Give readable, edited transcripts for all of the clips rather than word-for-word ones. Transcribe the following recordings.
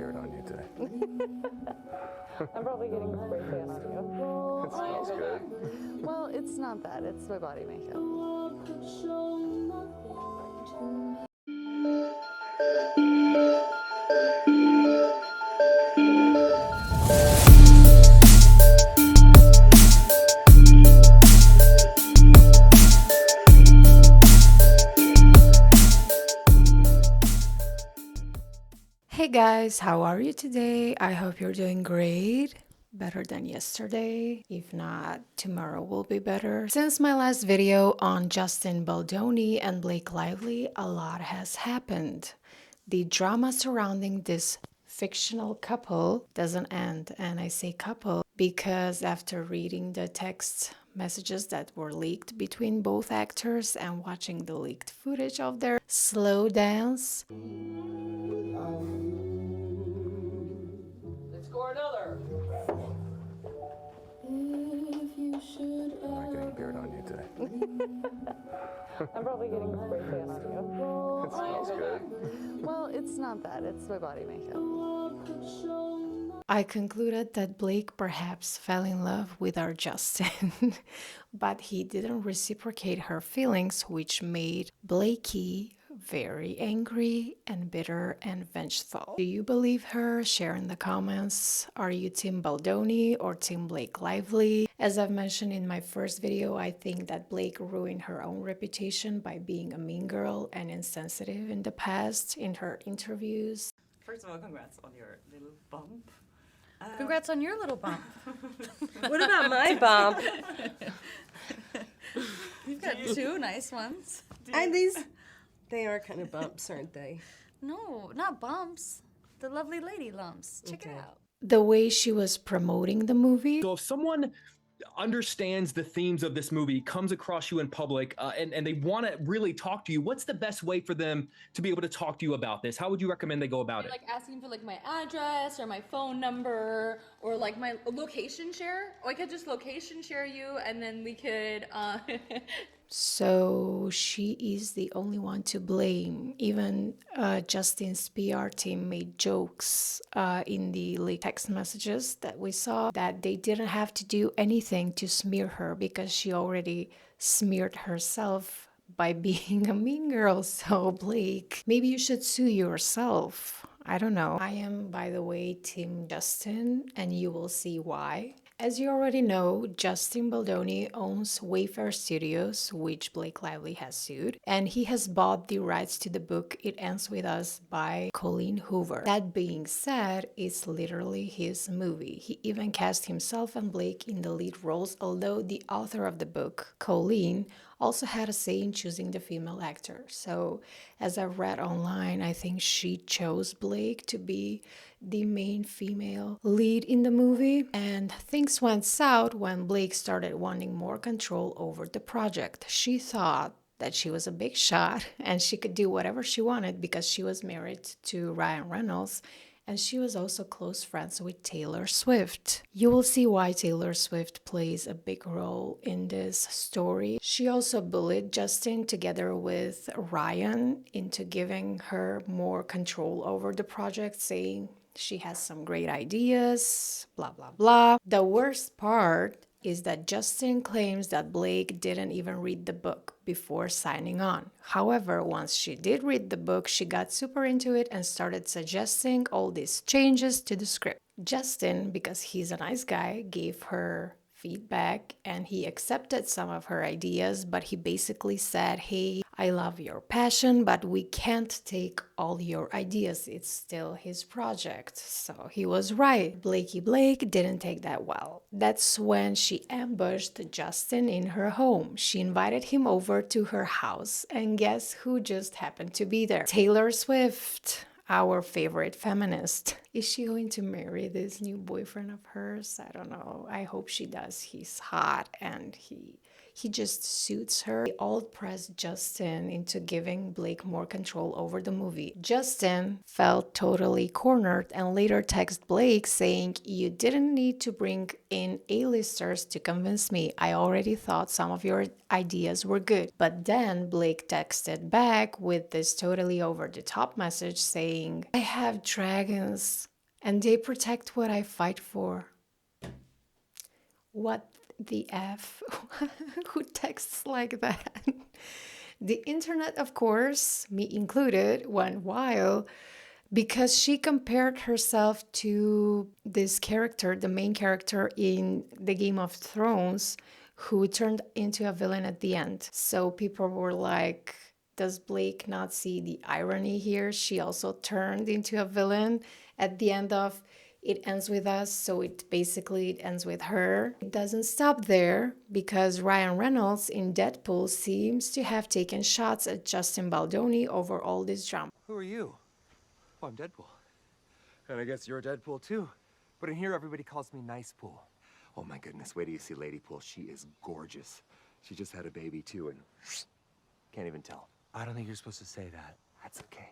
beard on you today. I'm probably getting spray tan on you. It smells good. Well, it's not that. It's my body makeup. Hey guys, how are you today? I hope you're doing great. Better than yesterday. If not, tomorrow will be better. Since my last video on Justin Baldoni and Blake Lively, a lot has happened. The drama surrounding this fictional couple doesn't end, and I say couple because after reading the text messages that were leaked between both actors and watching the leaked footage of their slow dance, Score another. I'm not getting beard on you today. I'm probably getting spray tan on you. It smells good. Well, it's not that. It's my body makeup. I concluded that Blake perhaps fell in love with our Justin, but he didn't reciprocate her feelings, which made Blakey very angry and bitter and vengeful. Do you believe her? Share in the comments. Are you Team Baldoni or Team Blake Lively? As I've mentioned in my first video, I think that Blake ruined her own reputation by being a mean girl and insensitive in the past in her interviews. First of all, congrats on your little bump. Congrats on your little bump. What about my bump? You've got two nice ones. And they are kind of bumps, aren't they? No, not bumps. The lovely lady lumps. Check it out. The way she was promoting the movie, So if someone understands the themes of this movie, comes across you in public, and they want to really talk to you, what's the best way for them to be able to talk to you about this? How would you recommend they go about it? Like asking for like my address or my phone number or like my location share. Or I could just location share you and then we could so she is the only one to blame. Even Justin's PR team made jokes in the leaked text messages that we saw that they didn't have to do anything to smear her because she already smeared herself by being a mean girl. So Blake, maybe you should sue yourself. I don't know. I am, by the way, Team Justin, and you will see why. As you already know, Justin Baldoni owns Wayfair Studios, which Blake Lively has sued, and he has bought the rights to the book It Ends With Us by Colleen Hoover. That being said, it's literally his movie. He even cast himself and Blake in the lead roles, although the author of the book, Colleen, also had a say in choosing the female actor. So, as I read online, I think she chose Blake to be the main female lead in the movie. And things went south when Blake started wanting more control over the project. She thought that she was a big shot and she could do whatever she wanted because she was married to Ryan Reynolds. And she was also close friends with Taylor Swift. You will see why Taylor Swift plays a big role in this story. She also bullied Justin together with Ryan into giving her more control over the project, saying she has some great ideas, blah, blah, blah. The worst part is that Justin claims that Blake didn't even read the book before signing on. However, once she did read the book, she got super into it and started suggesting all these changes to the script. Justin, because he's a nice guy, gave her feedback and he accepted some of her ideas, but he basically said, hey, I love your passion, but we can't take all your ideas. It's still his project. So he was right. Blake didn't take that well. That's when she ambushed Justin in her home. She invited him over to her house, and guess who just happened to be there? Taylor Swift, our favorite feminist. Is she going to marry this new boyfriend of hers? I don't know. I hope she does. He's hot and he just suits her. They all pressed Justin into giving Blake more control over the movie. Justin felt totally cornered and later texted Blake saying, you didn't need to bring in A-listers to convince me. I already thought some of your ideas were good. But then Blake texted back with this totally over-the-top message saying, I have dragons And they protect what I fight for. What the F? Who texts like that? The internet, of course, me included, went wild because she compared herself to this character, the main character in the Game of Thrones, who turned into a villain at the end. So people were like, does Blake not see the irony here? She also turned into a villain at the end of It Ends With Us, so it ends with her. It doesn't stop there because Ryan Reynolds in Deadpool seems to have taken shots at Justin Baldoni over all this drama. Who are you? Oh, I'm Deadpool. And I guess you're Deadpool too. But in here, everybody calls me Nice Pool. Oh my goodness, wait till you see Lady Pool. She is gorgeous. She just had a baby too, and can't even tell. I don't think you're supposed to say that. That's okay.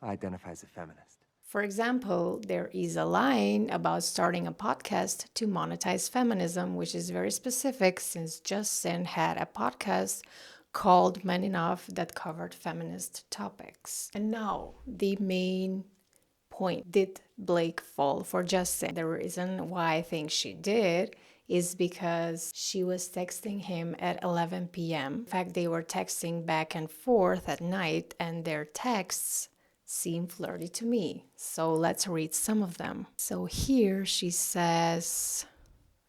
I identify as a feminist. For example, there is a line about starting a podcast to monetize feminism, which is very specific since Justin had a podcast called Men Enough that covered feminist topics. And now, the main point. Did Blake fall for Justin? The reason why I think she did is because she was texting him at 11 p.m. In fact, they were texting back and forth at night, and their texts seem flirty to me. So let's read some of them. So here she says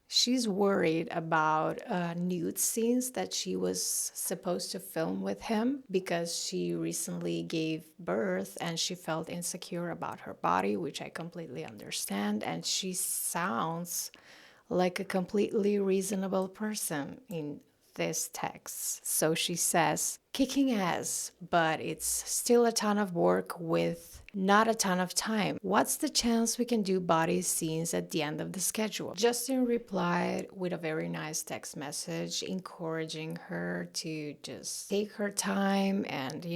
she's worried about nude scenes that she was supposed to film with him because she recently gave birth and she felt insecure about her body, which I completely understand. And she sounds like a completely reasonable person in this text. So she says, kicking ass, but it's still a ton of work with not a ton of time. What's the chance we can do body scenes at the end of the schedule? Justin replied with a very nice text message encouraging her to just take her time and,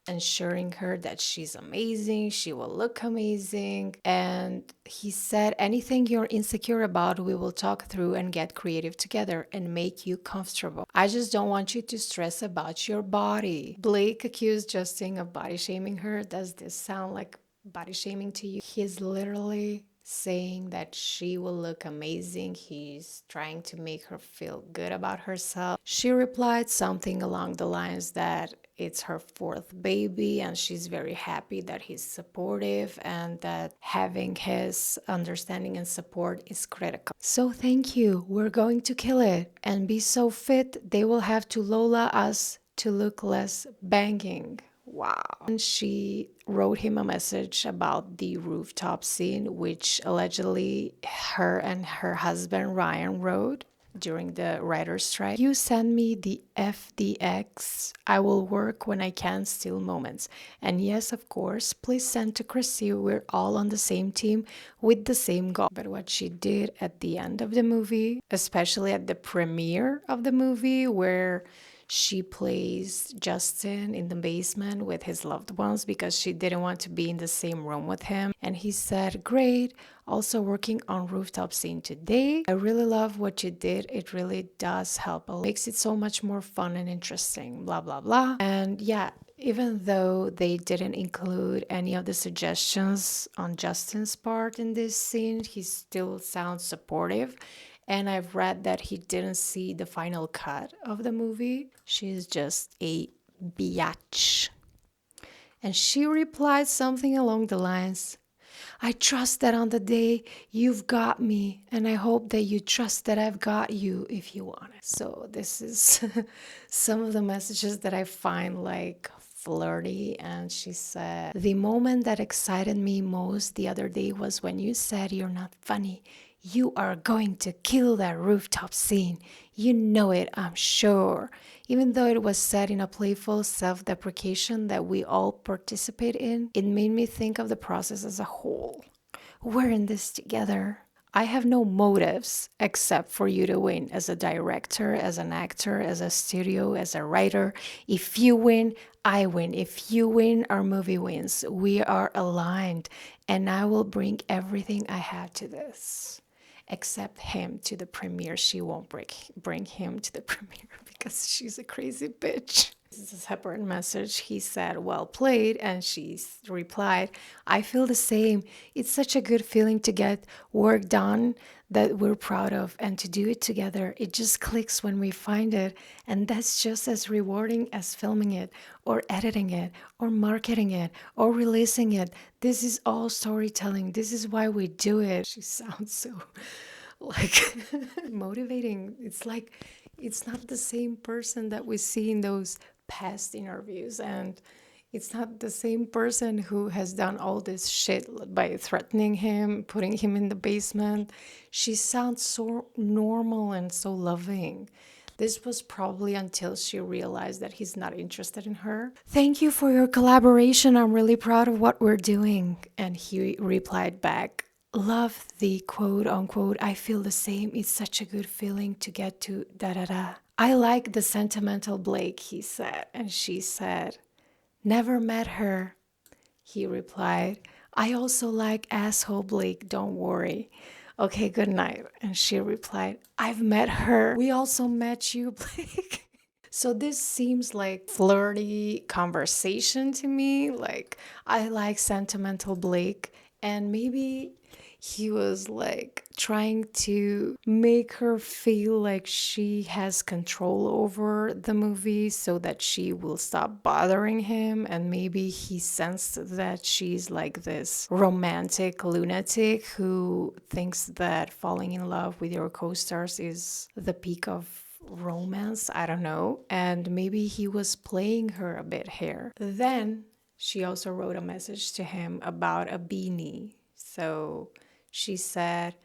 ensuring her that she's amazing, she will look amazing. And he said, anything you're insecure about, we will talk through and get creative together and make you comfortable. I just don't want you to stress about your body. Blake accused Justin of body shaming her. Does this sound like body shaming to you? He's literally saying that she will look amazing. He's trying to make her feel good about herself. She replied something along the lines that it's her fourth baby and she's very happy that he's supportive and that having his understanding and support is critical. So thank you. We're going to kill it and be so fit they will have to Lola us to look less banging. Wow. And she wrote him a message about the rooftop scene, which allegedly her and her husband Ryan wrote during the writer's strike. You send me the FDX. I will work when I can, still moments. And yes, of course, please send to Chrissy. We're all on the same team with the same goal. But what she did at the end of the movie, especially at the premiere of the movie where she plays Justin in the basement with his loved ones because she didn't want to be in the same room with him. And he said, great, also working on rooftop scene today. I really love what you did. It really does help. It makes it so much more fun and interesting, blah, blah, blah. And yeah, even though they didn't include any of the suggestions on Justin's part in this scene, he still sounds supportive. And I've read that he didn't see the final cut of the movie. She's just a biatch. And she replied something along the lines, I trust that on the day you've got me, and I hope that you trust that I've got you if you want it. So this is some of the messages that I find like flirty. And she said, the moment that excited me most the other day was when you said you're not funny. You are going to kill that rooftop scene. You know it, I'm sure. Even though it was said in a playful self-deprecation that we all participate in, it made me think of the process as a whole. We're in this together. I have no motives except for you to win as a director, as an actor, as a studio, as a writer. If you win, I win. If you win, our movie wins. We are aligned, and I will bring everything I have to this. Except him to the premiere. She won't bring him to the premiere because she's a crazy bitch. This is a separate message. He said, well played. And she replied, I feel the same. It's such a good feeling to get work done that we're proud of and to do it together. It just clicks when we find it. And that's just as rewarding as filming it or editing it or marketing it or releasing it. This is all storytelling. This is why we do it. She sounds so like motivating. It's like it's not the same person that we see in those past interviews, and it's not the same person who has done all this shit by threatening him, putting him in the basement. She sounds so normal and so loving. This was probably until she realized that he's not interested in her. Thank you for your collaboration. I'm really proud of what we're doing. And he replied back, love the quote unquote, I feel the same. It's such a good feeling to get to da da da. I like the sentimental Blake, he said. And she said, never met her. He replied, I also like asshole Blake, don't worry. Okay, good night. And she replied, I've met her. We also met you, Blake. So this seems like flirty conversation to me. Like, I like sentimental Blake. And maybe he was like trying to make her feel like she has control over the movie so that she will stop bothering him. And maybe he sensed that she's like this romantic lunatic who thinks that falling in love with your co-stars is the peak of romance. I don't know. And maybe he was playing her a bit here. Then she also wrote a message to him about a beanie. So she said,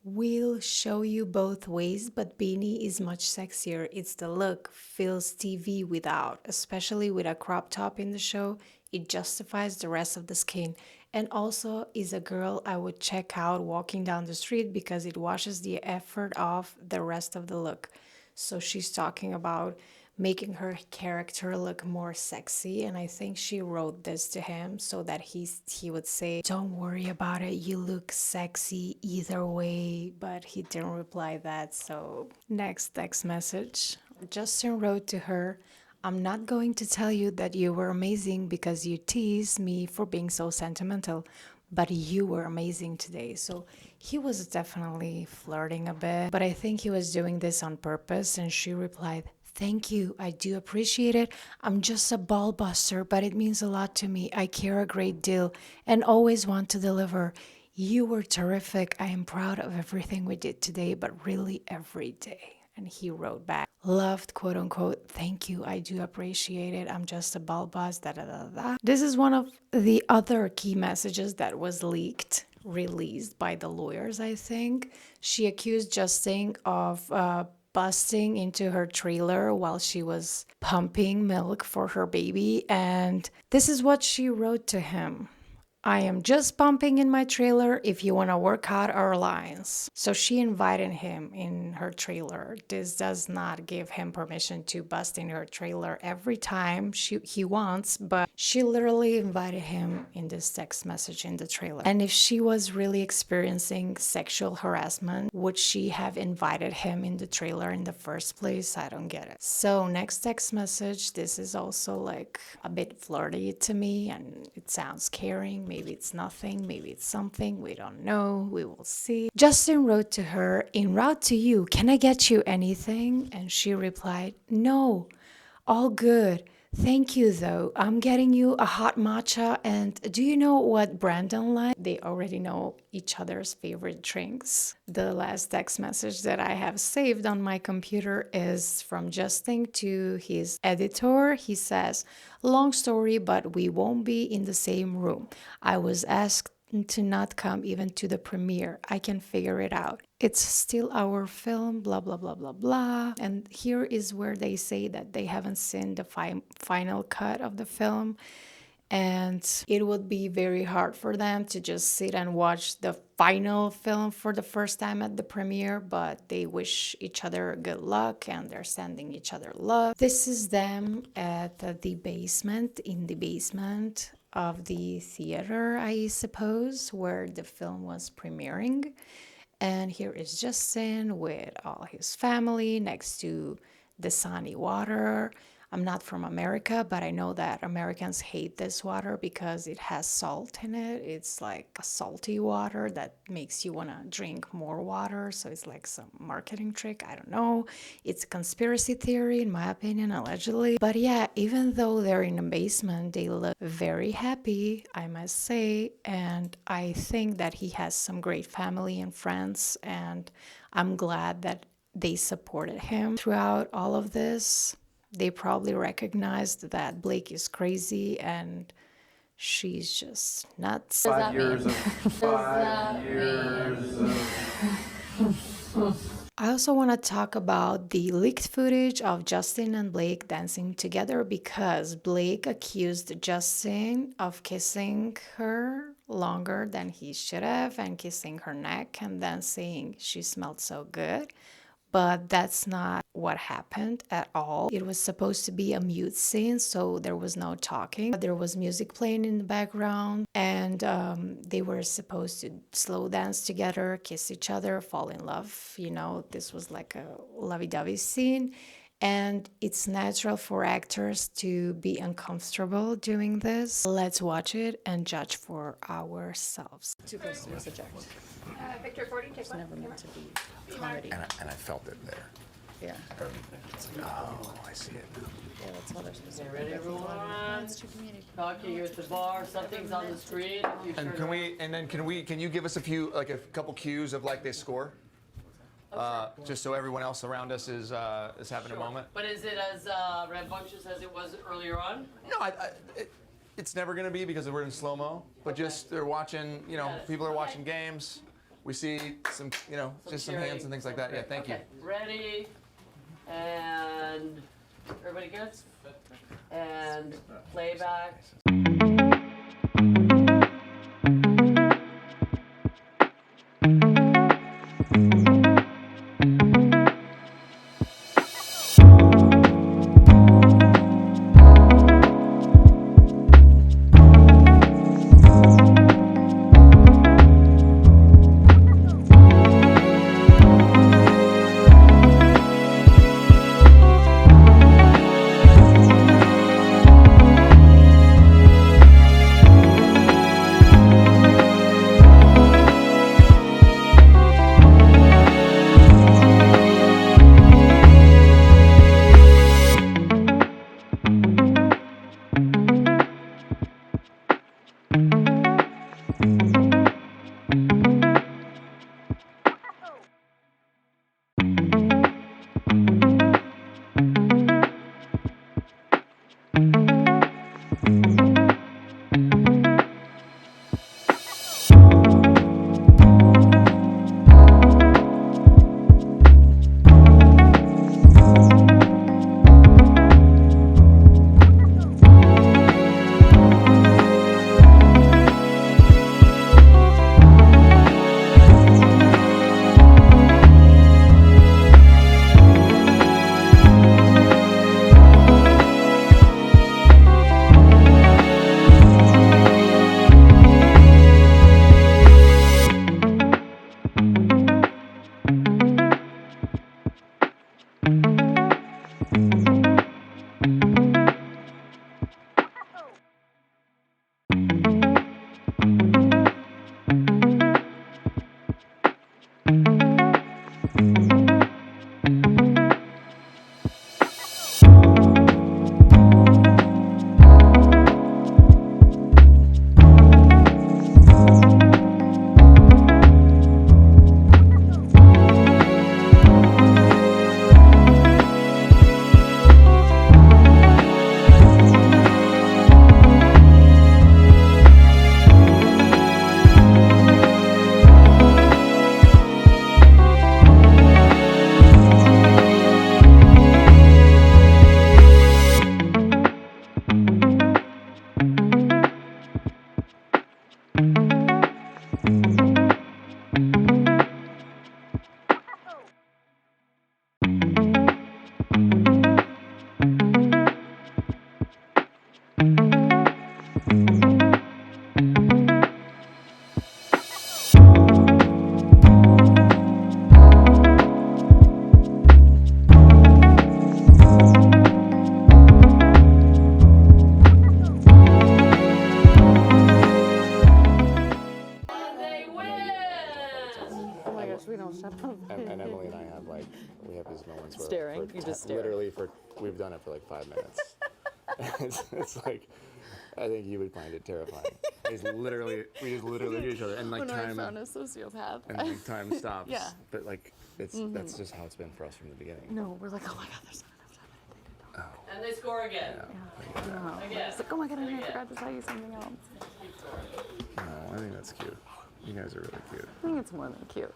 we'll show you both ways, but beanie is much sexier. It's the look, feels TV without, especially with a crop top in the show. It justifies the rest of the skin. And also is a girl I would check out walking down the street because it washes the effort off the rest of the look. So she's talking about making her character look more sexy, and I think she wrote this to him so that he would say, don't worry about it, you look sexy either way, but he didn't reply that. So next text message, Justin wrote to her, I'm not going to tell you that you were amazing because you teased me for being so sentimental, but you were amazing today. So he was definitely flirting a bit, but I think he was doing this on purpose. And she replied, thank you, I do appreciate it. I'm just a ball buster, but it means a lot to me. I care a great deal and always want to deliver. You were terrific. I am proud of everything we did today, but really every day. And he wrote back, loved, quote unquote, thank you, I do appreciate it. I'm just a ball buzz, da da da da. This is one of the other key messages that was leaked, released by the lawyers, I think. She accused Justin of busting into her trailer while she was pumping milk for her baby. And this is what she wrote to him. I am just pumping in my trailer if you want to work out our lines. So she invited him in her trailer. This does not give him permission to bust in her trailer every time he wants, but she literally invited him in this text message in the trailer. And if she was really experiencing sexual harassment, would she have invited him in the trailer in the first place? I don't get it. So next text message, this is also like a bit flirty to me and it sounds caring. Maybe it's nothing, maybe it's something, we don't know, we will see. Justin wrote to her, en route to you, can I get you anything? And she replied, no, all good. Thank you though. I'm getting you a hot matcha, and do you know what Brandon likes? They already know each other's favorite drinks. The last text message that I have saved on my computer is from Justin to his editor. He says, long story, but we won't be in the same room. I was asked to not come even to the premiere. I can figure it out. It's still our film, blah, blah, blah, blah, blah. And here is where they say that they haven't seen the final cut of the film. And it would be very hard for them to just sit and watch the final film for the first time at the premiere, but they wish each other good luck and they're sending each other love. This is them at the basement, in the basement of the theater, I suppose, where the film was premiering. And here is Justin with all his family next to the sunny water. I'm not from America, but I know that Americans hate this water because it has salt in it. It's like a salty water that makes you want to drink more water. So it's like some marketing trick. I don't know. It's a conspiracy theory, in my opinion, allegedly. But yeah, even though they're in a basement, they look very happy, I must say. And I think that he has some great family and friends. And I'm glad that they supported him throughout all of this. They probably recognized that Blake is crazy and she's just nuts. 5 years of 5 years of I also want to talk about the leaked footage of Justin and Blake dancing together because Blake accused Justin of kissing her longer than he should have and kissing her neck and then saying she smelled so good. But that's not what happened at all. It was supposed to be a mute scene, so there was no talking. There was music playing in the background, and they were supposed to slow dance together, kiss each other, fall in love. You know, this was like a lovey-dovey scene. And it's natural for actors to be uncomfortable doing this. Let's watch it and judge for ourselves. Too close to the subject. Victor 40, take It's never meant to be comedy. and I felt it there. Yeah. It's like, oh, I see it now. Yeah, that's all they're supposed to do. Ready, everyone? It's too comedic. Talking, you're at the bar, something's on the screen. You And can you give us a couple cues of like they score? Just so everyone else around us is having a moment. But is it as rambunctious as it was earlier on? No, it's never gonna be because we're in slow-mo, but just they're watching, people are watching games. We see some, just some hands and things like that. Yeah, thank you. Ready, and everybody good? And playback. no, shut up. And Emily and I have like, we have these moments where Staring, you just stare. literally we've done it for like 5 minutes. it's like, I think you would find it terrifying. We just literally look at each other and like When time. I found a sociopath. And like time stops. Yeah. But like, that's just how it's been for us from the beginning. No, we're like, oh my god, there's not enough time. And they score again. No. Again. It's like, oh my god, I forgot to tell you something else. No, I think that's cute. You guys are really cute. I think it's more than cute.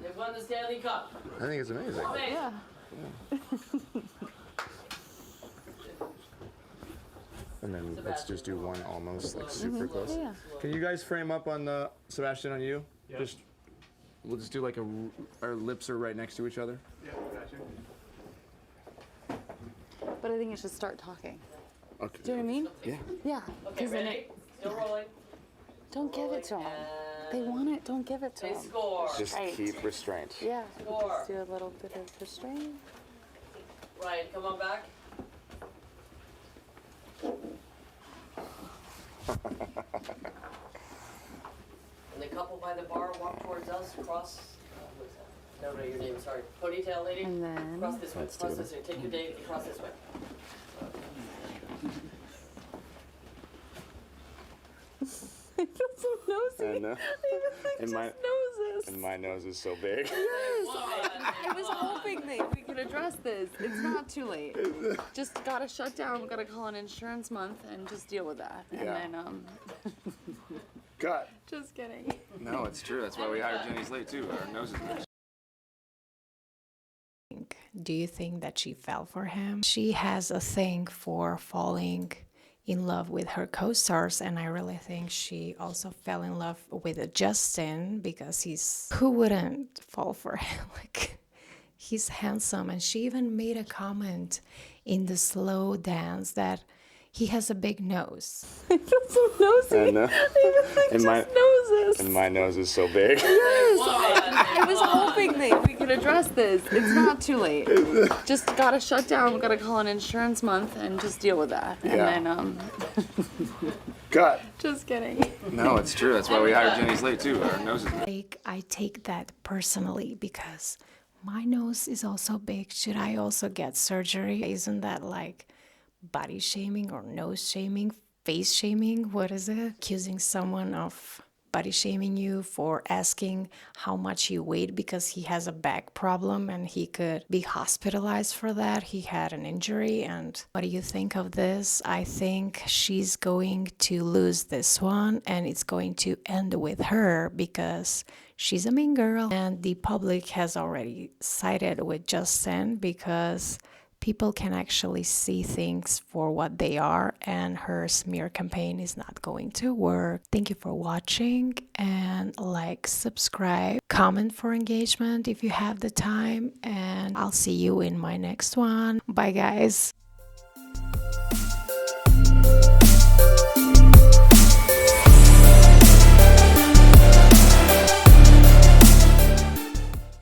They won the Stanley Cup. I think it's amazing. Amazing. Yeah. And then let's just do one almost like super close. Yeah. Can you guys frame up on the Sebastian on you? Yeah. We'll just do like our lips are right next to each other. Yeah, gotcha. But I think you should start talking. Okay. Do you know what I mean? Yeah. Yeah. Okay, 'cause then ready? Still rolling. don't give it to them. They want it. Don't give it to They them. score. Just Right. keep restraint. Yeah. Score. Just do a little bit of restraint. Ryan, come on back. And the couple by the bar walk towards us, cross. What's that? No, your name, sorry. Ponytail lady. And then- Cross this way. Let's Cross do this way. Take your date and cross this way. I feel so nosy. I know. And my Noses. and my nose is so big. I was hoping that we could address this. It's not too late. Just gotta shut down. We gotta call an insurance month and just deal with that. And Yeah. then, Cut. just kidding. No, it's true. That's why we hired Jenny Slate too. Our noses match. Do you think that she fell for him? She has a thing for falling in love with her co-stars, and I really think she also fell in love with Justin because who wouldn't fall for him? Like, he's handsome, and she even made a comment in the slow dance that he has a big nose. I feel so nosy. I know. And my Noses. and my nose is so big. I was hoping that we could address this. It's not too late. Just gotta shut down. We gotta call an insurance month and just deal with that. And Yeah. then, Cut. just kidding. No, it's true. That's why we hired Jenny Slate too. Our noses match. Like, I take that personally because my nose is also big. Should I also get surgery? Isn't that like body shaming or nose shaming, face shaming? What is it? Accusing someone of body shaming you for asking how much you weigh because he has a back problem and he could be hospitalized for that. He had an injury. And what do you think of this? I think she's going to lose this one, and it's going to end with her because she's a mean girl. And the public has already sided with Justin because people can actually see things for what they are, and her smear campaign is not going to work. Thank you for watching, and like, subscribe, comment for engagement if you have the time, and I'll see you in my next one. Bye guys.